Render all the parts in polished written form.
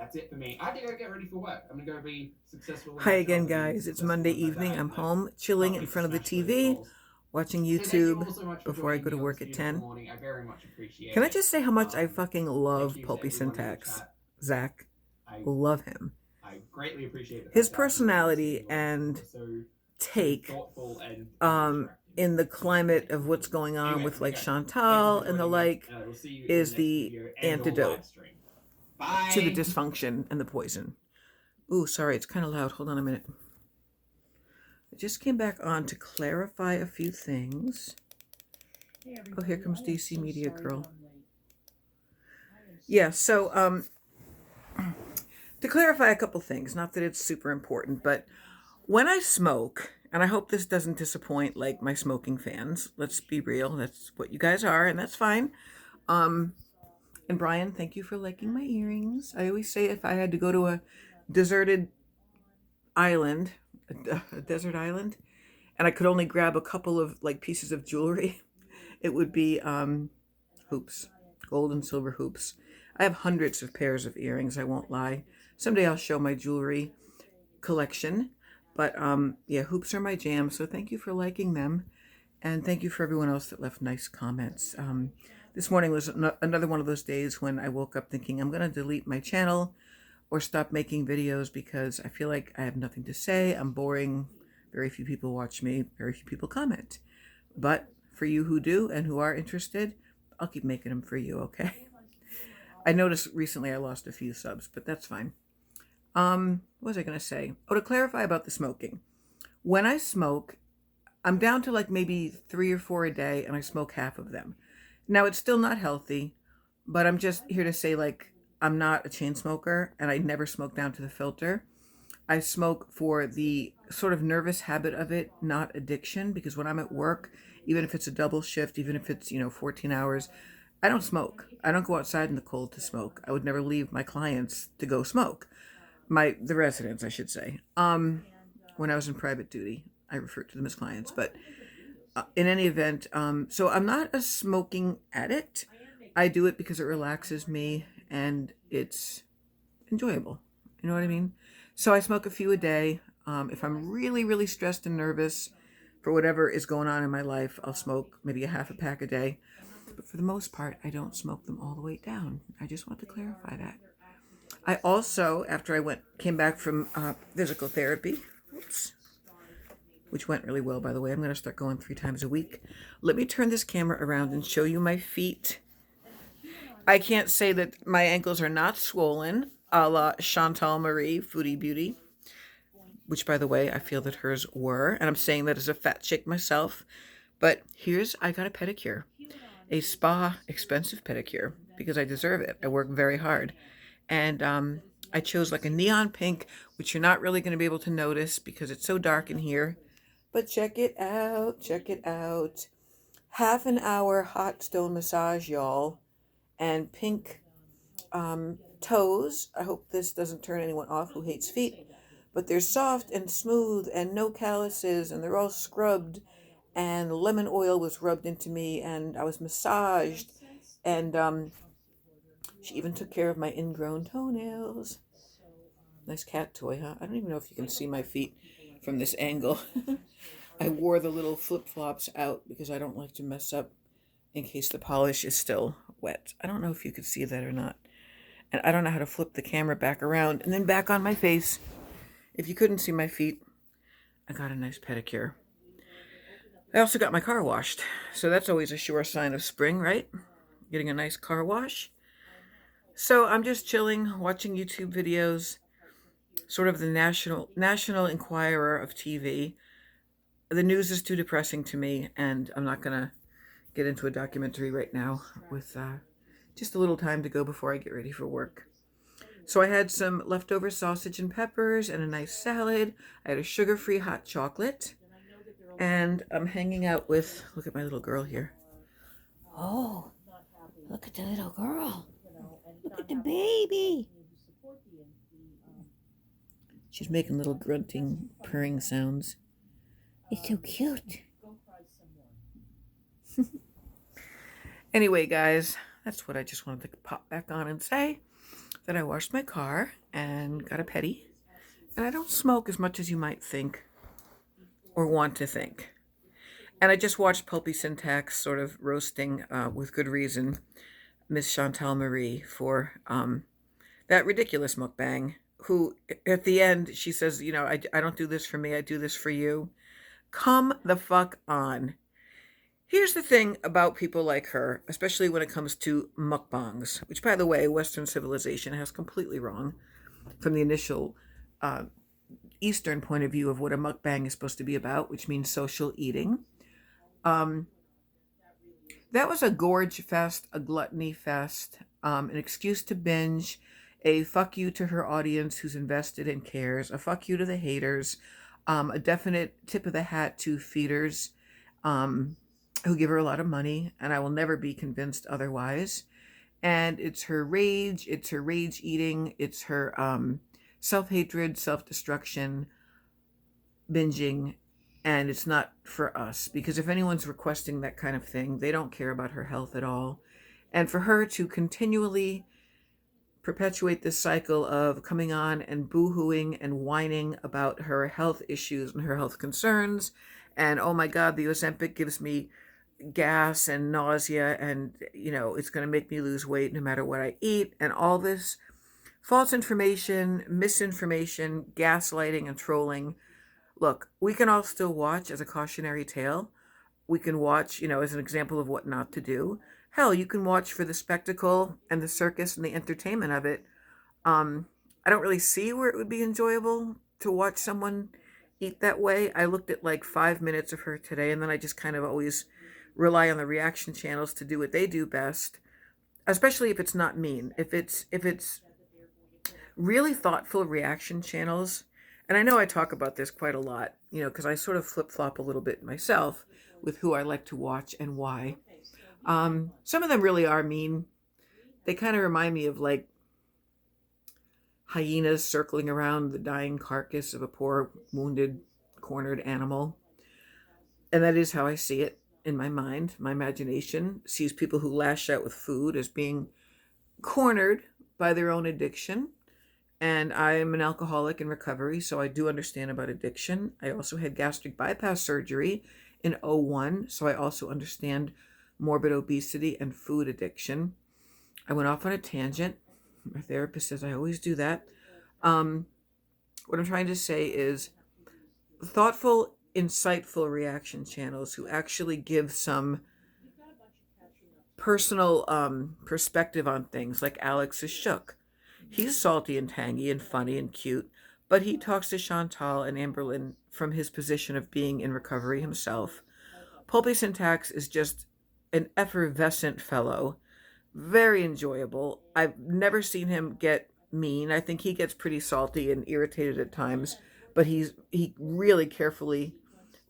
that's it for me. I have to go get ready for work. I'm gonna go be successful in Hi my again, job and be guys. It's successful Monday with my evening. day I'm and home, chilling help in people front of the smash those TV, goals. watching So thank you YouTube all so much for before I joining go me to on this work at beautiful 10. morning. I very much appreciate Can I it. just say how much I fucking Thank love you to Pulpy everyone in the Syntax? chat. Zach. I Love him. I greatly appreciate the His fact that I actually got to listen to personality yours. You and were so take thoughtful and interactive. in the So climate thank you of for what's doing that. going on Anyway, with I'm gonna like go. Thank you for Chantal and the joining me, like and I will see you in the is next the video and or antidote live stream. to the Bye. dysfunction and the poison. Ooh, sorry, it's kind of loud. Hold on a minute. I just came back on to clarify a few things. Oh, here comes DC Media Girl. Yeah, so to clarify a couple things, not that it's super important, but when I smoke, and I hope this doesn't disappoint like my smoking fans, let's be real, that's what you guys are, and that's fine. And Brian, thank you for liking my earrings. I always say if I had to go to a deserted island, a desert island, and I could only grab a couple of like pieces of jewelry, it would be hoops, gold and silver hoops. I have hundreds of pairs of earrings, I won't lie. Someday I'll show my jewelry collection. But yeah, hoops are my jam. So thank you for liking them. And thank you for everyone else that left nice comments. This morning was another one of those days when I woke up thinking I'm going to delete my channel or stop making videos because I feel like I have nothing to say. I'm boring. Very few people watch me. Very few people comment. But for you who do and who are interested, I'll keep making them for you, okay? I noticed recently I lost a few subs, but that's fine. What was I going to say? Oh, to clarify about the smoking. When I smoke, I'm down to like maybe 3 or 4 a day, and I smoke half of them. Now, it's still not healthy, but I'm just here to say, like, I'm not a chain smoker, and I never smoke down to the filter. I smoke for the sort of nervous habit of it, not addiction, because when I'm at work, even if it's a double shift, even if it's, 14 hours, I don't smoke. I don't go outside in the cold to smoke. I would never leave my clients to go smoke. The residents, I should say. When I was in private duty, I referred to them as clients, but in any event, so I'm not a smoking addict. I do it because it relaxes me and it's enjoyable. You know what I mean? So I smoke a few a day. If I'm really, really stressed and nervous for whatever is going on in my life, I'll smoke maybe a half a pack a day. But for the most part, I don't smoke them all the way down. I just want to clarify that. I also, after came back from physical therapy, which went really well, by the way. I'm going to start going 3 times a week. Let me turn this camera around and show you my feet. I can't say that my ankles are not swollen, a la Chantal Marie, Foodie Beauty, which, by the way, I feel that hers were. And I'm saying that as a fat chick myself. But I got a pedicure, a spa expensive pedicure, because I deserve it. I work very hard. And I chose like a neon pink, which you're not really going to be able to notice because it's so dark in here. But check it out. Check it out. Half an hour hot stone massage, y'all. And pink toes. I hope this doesn't turn anyone off who hates feet. But they're soft and smooth and no calluses, and they're all scrubbed. And lemon oil was rubbed into me, and I was massaged. And she even took care of my ingrown toenails. Nice cat toy, huh? I don't even know if you can see my feet from this angle. I wore the little flip-flops out because I don't like to mess up in case the polish is still wet. I don't know if you could see that or not. And I don't know how to flip the camera back around and then back on my face. If you couldn't see my feet, I got a nice pedicure. I also got my car washed. So that's always a sure sign of spring, right? Getting a nice car wash. So I'm just chilling, watching YouTube videos, sort of the National Enquirer of TV. The news is too depressing to me, and I'm not going to get into a documentary right now with just a little time to go before I get ready for work. So I had some leftover sausage and peppers and a nice salad. I had a sugar-free hot chocolate. And I'm hanging out with, look at my little girl here. Oh, look at the little girl. Look at the baby. She's making little grunting, purring sounds. It's so cute. Anyway, guys, that's what I just wanted to pop back on and say. that I washed my car and got a pedi. And I don't smoke as much as you might think or want to think. And I just watched Pulpy Syntax sort of roasting, with good reason, Miss Chantal Marie for that ridiculous mukbang. Who at the end she says, I don't do this for me, I do this for you. Come the fuck on. Here's the thing about people like her, especially when it comes to mukbangs, which, by the way, Western civilization has completely wrong from the initial Eastern point of view of what a mukbang is supposed to be about, which means social eating. Um, that was a gorge fest, a gluttony fest, an excuse to binge, a fuck you to her audience who's invested and cares, a fuck you to the haters, a definite tip of the hat to feeders who give her a lot of money, and I will never be convinced otherwise. And it's her rage eating, it's her self-hatred, self-destruction, binging, and it's not for us, because if anyone's requesting that kind of thing, they don't care about her health at all. And for her to continually perpetuate this cycle of coming on and boo-hooing and whining about her health issues and her health concerns, and oh my god, the Ozempic gives me gas and nausea, and it's going to make me lose weight no matter what I eat, and all this false information, misinformation, gaslighting, and trolling. Look, we can all still watch as a cautionary tale. We can watch, as an example of what not to do. Hell, you can watch for the spectacle and the circus and the entertainment of it. I don't really see where it would be enjoyable to watch someone eat that way. I looked at like 5 minutes of her today, and then I just kind of always rely on the reaction channels to do what they do best, especially if it's not mean. If it's really thoughtful reaction channels, and I know I talk about this quite a lot, because I sort of flip-flop a little bit myself with who I like to watch and why. Some of them really are mean. They kind of remind me of like hyenas circling around the dying carcass of a poor, wounded, cornered animal. And that is how I see it in my mind. My imagination sees people who lash out with food as being cornered by their own addiction. And I'm an alcoholic in recovery, so I do understand about addiction. I also had gastric bypass surgery in '01, so I also understand morbid obesity and food addiction. I went off on a tangent. My therapist says I always do that. What I'm trying to say is thoughtful, insightful reaction channels who actually give some personal perspective on things, like Alex is Shook. He's salty and tangy and funny and cute, but he talks to Chantal and Amberlynn from his position of being in recovery himself. Pulpy Syntax is just an effervescent fellow, very enjoyable. I've never seen him get mean. I think he gets pretty salty and irritated at times, but he really carefully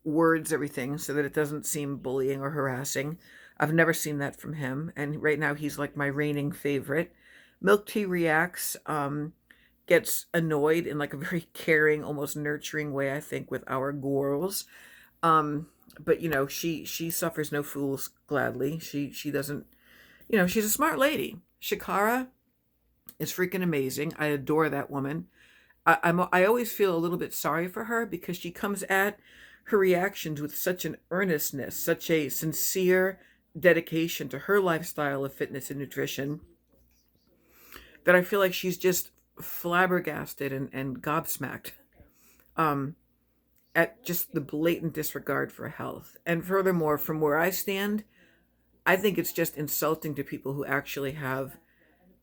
words everything so that it doesn't seem bullying or harassing. I've never seen that from him, and right now he's like my reigning favorite. Milk Tea reacts, gets annoyed in like a very caring, almost nurturing way, I think, with our girls. But she suffers no fools gladly. She doesn't, she's a smart lady. Shakara is freaking amazing. I adore that woman. I always feel a little bit sorry for her because she comes at her reactions with such an earnestness, such a sincere dedication to her lifestyle of fitness and nutrition, that I feel like she's just flabbergasted and gobsmacked at just the blatant disregard for health. And furthermore, from where I stand, I think it's just insulting to people who actually have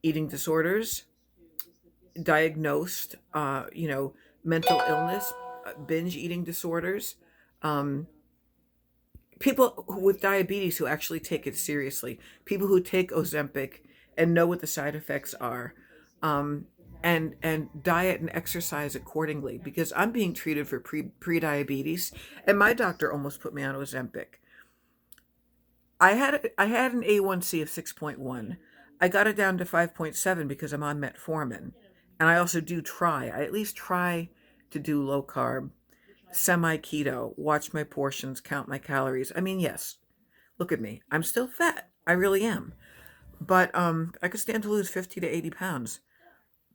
eating disorders, diagnosed, mental illness, binge eating disorders, people with diabetes who actually take it seriously, people who take Ozempic and know what the side effects are, and diet and exercise accordingly, because I'm being treated for pre-diabetes, and my doctor almost put me on Ozempic. I had an A1C of 6.1. I got it down to 5.7 because I'm on metformin, and I also I at least try to do low carb, semi keto, watch my portions, count my calories. I mean, yes, look at me, I'm still fat, I really am, but I could stand to lose 50 to 80 pounds.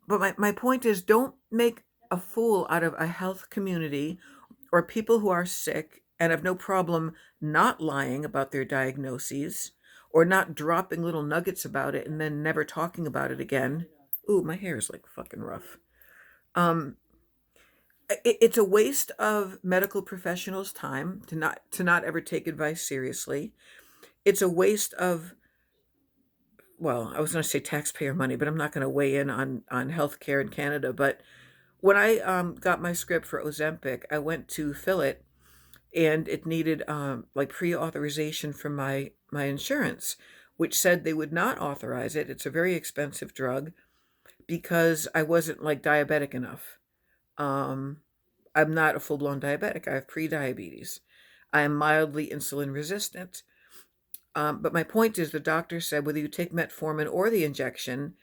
but my point is, don't make a fool out of a health community or people who are sick and have no problem not lying about their diagnoses or not dropping little nuggets about it and then never talking about it again. Ooh, my hair is like fucking rough. Um, it's a waste of medical professionals' time to not ever take advice seriously. It's a waste of, well, I was going to say taxpayer money, but I'm not going to weigh in on healthcare in Canada. But when I got my script for Ozempic, I went to fill it, and it needed like pre-authorization from my insurance, which said they would not authorize it. It's a very expensive drug because I wasn't like diabetic enough. Um, I'm not a full-blown diabetic. I have pre-diabetes. I am mildly insulin resistant. But my point is, the doctor said whether you take metformin or the injection,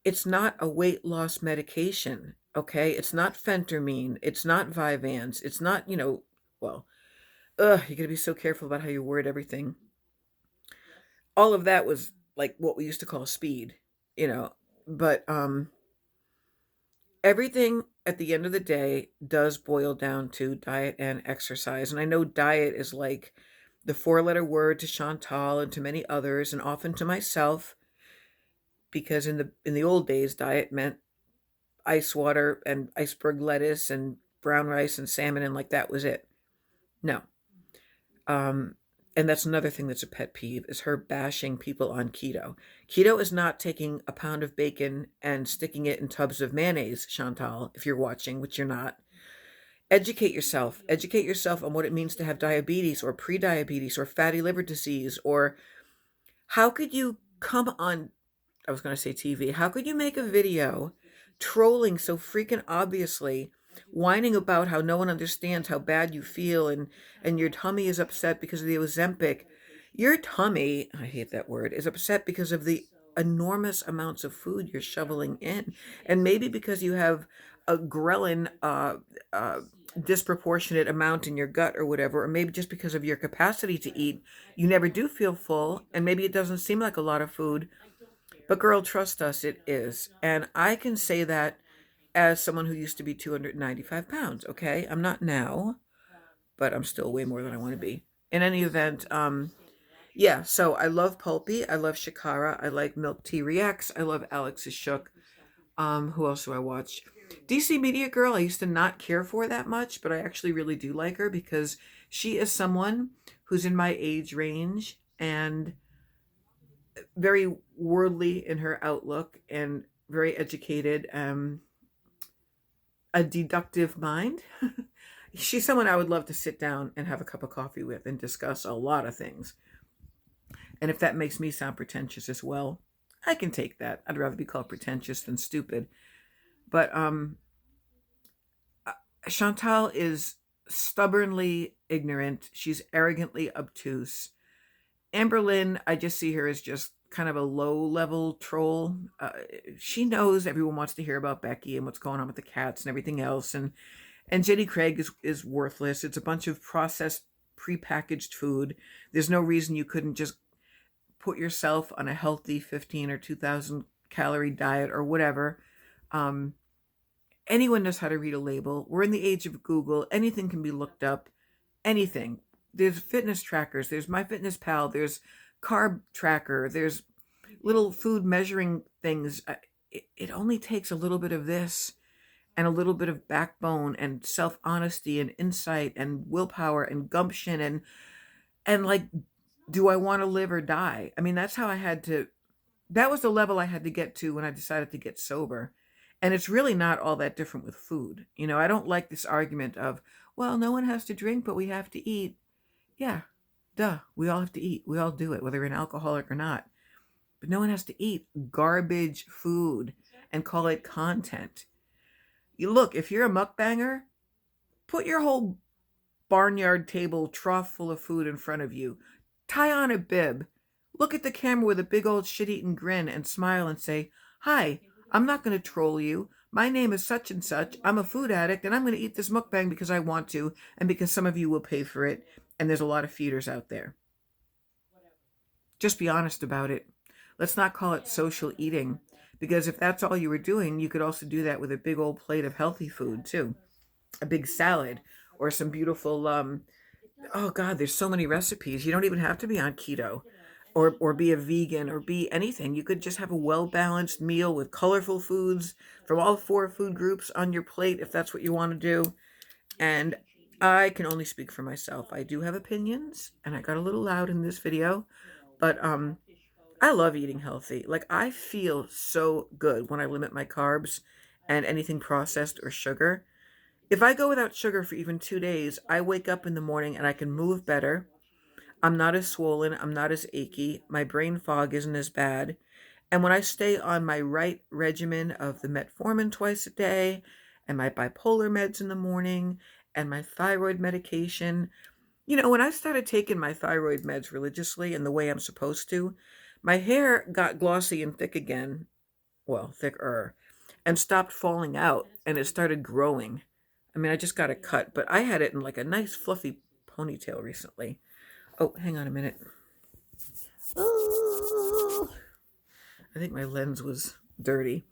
it's not a weight loss medication. Okay, it's not phentermine. It's not Vyvanse. It's not, well, you gotta be so careful about how you word everything. All of that was like what we used to call speed, you know. But everything at the end of the day does boil down to diet and exercise. And I know diet is like the four-letter word to Chantal and to many others, and often to myself, because in the old days, diet meant ice water and iceberg lettuce and brown rice and salmon, and like that was it. No. Um, and that's another thing that's a pet peeve, is her bashing people on keto. Keto is not taking a pound of bacon and sticking it in tubs of mayonnaise, Chantal, if you're watching, which you're not. Educate yourself. Educate yourself on what it means to have diabetes or prediabetes or fatty liver disease. Or how could you come on, I was going to say TV, how could you make a video trolling so freaking obviously, whining about how no one understands how bad you feel, and your tummy is upset because of the Ozempic? Your tummy, I hate that word, is upset because of the enormous amounts of food you're shoveling in. And maybe because you have a ghrelin disproportionate amount in your gut or whatever, or maybe just because of your capacity to eat, you never do feel full, and maybe it doesn't seem like a lot of food. But girl, trust us, it is. And I can say that as someone who used to be 295 pounds, okay? I'm not now, but I'm still way more than I want to be. In any event, yeah, so I love Pulpy. I love Shakara. I like Milk Tea Reacts. I love Alex's Shook. Who else do I watch? DC Media Girl, I used to not care for that much, but I actually really do like her because she is someone who's in my age range and very worldly in her outlook and very educated, a deductive mind. She's someone I would love to sit down and have a cup of coffee with and discuss a lot of things. And if that makes me sound pretentious as well, I can take that. I'd rather be called pretentious than stupid. But Chantal is stubbornly ignorant. She's arrogantly obtuse. Amberlynn, I just see her as just kind of a low-level troll. She knows everyone wants to hear about Becky and what's going on with the cats and everything else. And Jenny Craig is worthless. It's a bunch of processed, prepackaged food. There's no reason you couldn't just put yourself on a healthy 15 or 2,000 calorie diet or whatever. Anyone knows how to read a label. We're in the age of Google. Anything can be looked up. Anything. There's fitness trackers. There's MyFitnessPal. There's Carb Tracker. There's little food measuring things. It only takes a little bit of this and a little bit of backbone and self-honesty and insight and willpower and gumption and like, do I want to live or die? I mean, that was the level I had to get to when I decided to get sober. And it's really not all that different with food. I don't like this argument of, well, no one has to drink, but we have to eat. Yeah, duh. We all have to eat. We all do it, whether we're an alcoholic or not. But no one has to eat garbage food and call it content. Look, if you're a mukbanger, put your whole barnyard table trough full of food in front of you. Tie on a bib. Look at the camera with a big old shit-eating grin and smile and say, hi, I'm not going to troll you. My name is such and such. I'm a food addict, and I'm going to eat this mukbang because I want to, and because some of you will pay for it, and there's a lot of feeders out there. Just be honest about it. Let's not call it social eating, Because if that's all you were doing, you could also do that with a big old plate of healthy food too. A big salad or some beautiful oh god, there's so many recipes. You don't even have to be on keto or be a vegan or be anything. You could just have a well-balanced meal with colorful foods from all four food groups on your plate if that's what you want to do. And I can only speak for myself. I do have opinions and I got a little loud in this video, but I love eating healthy. Like, I feel so good when I limit my carbs and anything processed or sugar. If I go without sugar for even 2 days, I wake up in the morning and I can move better. I'm not as swollen. I'm not as achy. My brain fog isn't as bad. And when I stay on my right regimen of the metformin twice a day and my bipolar meds in the morning and my thyroid medication, when I started taking my thyroid meds religiously and the way I'm supposed to, my hair got glossy and thick again. Well, thicker, and stopped falling out and it started growing. I mean, I just got a cut, but I had it in like a nice fluffy ponytail recently. Oh, hang on a minute. Oh, I think my lens was dirty.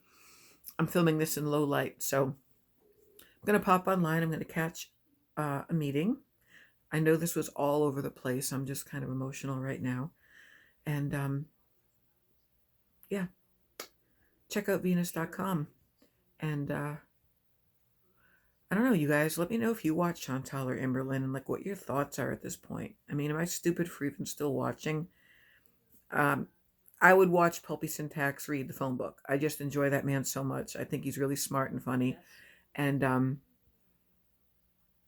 I'm filming this in low light, so I'm going to pop online. I'm going to catch a meeting. I know this was all over the place. I'm just kind of emotional right now. And yeah, check out Venus.com. And I don't know, you guys, let me know if you watch Chantal or Emberlyn and like what your thoughts are at this point. I mean, am I stupid for even still watching? I would watch Pulpy Syntax read the phone book. I just enjoy that man so much. I think he's really smart and funny. And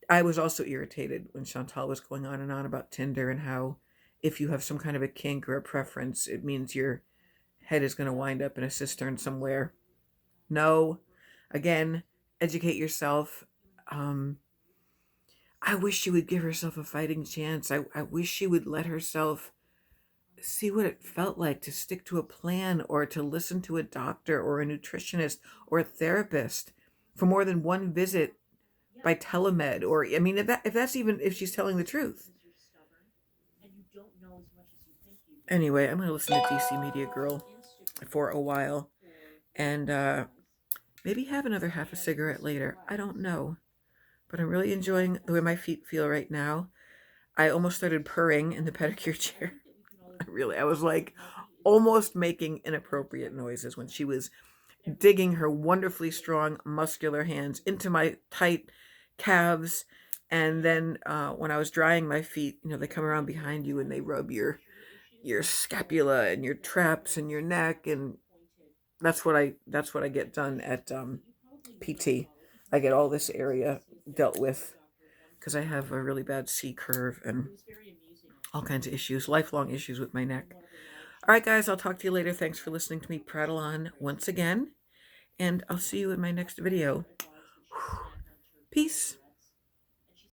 I was also irritated when Chantal was going on and on about Tinder and how if you have some kind of a kink or a preference, it means your head is going to wind up in a cistern somewhere. No. Again, educate yourself. I wish she would give herself a fighting chance. I wish she would let herself see what it felt like to stick to a plan or to listen to a doctor or a nutritionist or a therapist for more than one visit by telemed. Or, I mean, if she's telling the truth. Anyway, I'm going to listen to DC Media Girl for a while and maybe have another half a cigarette later. I don't know. But I'm really enjoying the way my feet feel right now. I almost started purring in the pedicure chair. I was like almost making inappropriate noises when she was digging her wonderfully strong, muscular hands into my tight calves. And then when I was drying my feet, they come around behind you and they rub your scapula and your traps and your neck. And that's what I get done at PT. I get all this area dealt with because I have a really bad C curve and all kinds of issues, lifelong issues with my neck. All right, guys, I'll talk to you later. Thanks for listening to me prattle on once again, and I'll see you in my next video. Peace.